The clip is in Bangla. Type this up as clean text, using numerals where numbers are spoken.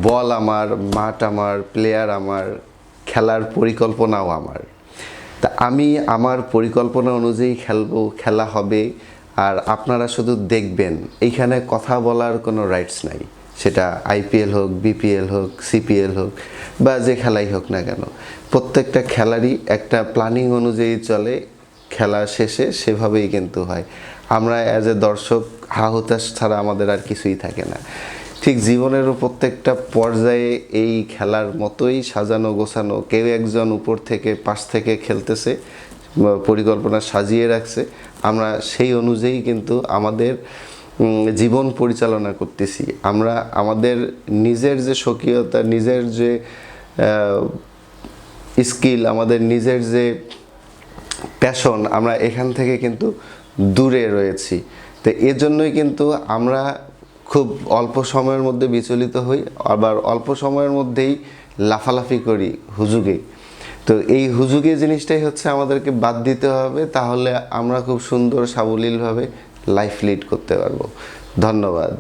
বল আমার, মাঠ আমার, প্লেয়ার আমার, খেলার পরিকল্পনাও আমার। তা আমি আমার পরিকল্পনা অনুযায়ী খেলবো, খেলা হবে, আর আপনারা শুধু দেখবেন। এইখানে কথা বলার কোনো রাইটস নাই, সেটা আইপিএল হোক, বিপিএল হোক, সিপিএল হোক, বা যে খেলাই হোক না কেন। প্রত্যেকটা খেলারই একটা প্ল্যানিং অনুযায়ী চলে, খেলা শেষে সেভাবেই কিন্তু হয়। আমরা অ্যাজ এ দর্শক হা হুতাশ ছাড়া আমাদের আর কিছুই থাকে না। ঠিক জীবনেরও প্রত্যেকটা পর্যায়ে এই খেলার মতোই সাজানো গোছানো, কেউ একজন উপর থেকে পাশ থেকে খেলতেছে, পরিকল্পনা সাজিয়ে রাখছে, আমরা সেই অনুযায়ী কিন্তু আমাদের জীবন পরিচালনা করতেছি। আমরা আমাদের নিজের যে স্বকীয়তা, নিজের যে স্কিল, আমাদের নিজের যে প্যাশন, আমরা এখান থেকে কিন্তু দূরে রয়েছি। তো এজন্যই কিন্তু আমরা খুব অল্প সময়ের মধ্যে বিচলিত হই, আবার অল্প সময়ের মধ্যেই লাফালাফি করি হুজুগে। তো এই হুজুগে জিনিসটাই হচ্ছে আমাদেরকে বাদ দিতে হবে, তাহলে আমরা খুব সুন্দর সাবলীলভাবে লাইফ লিড করতে পারবো। ধন্যবাদ।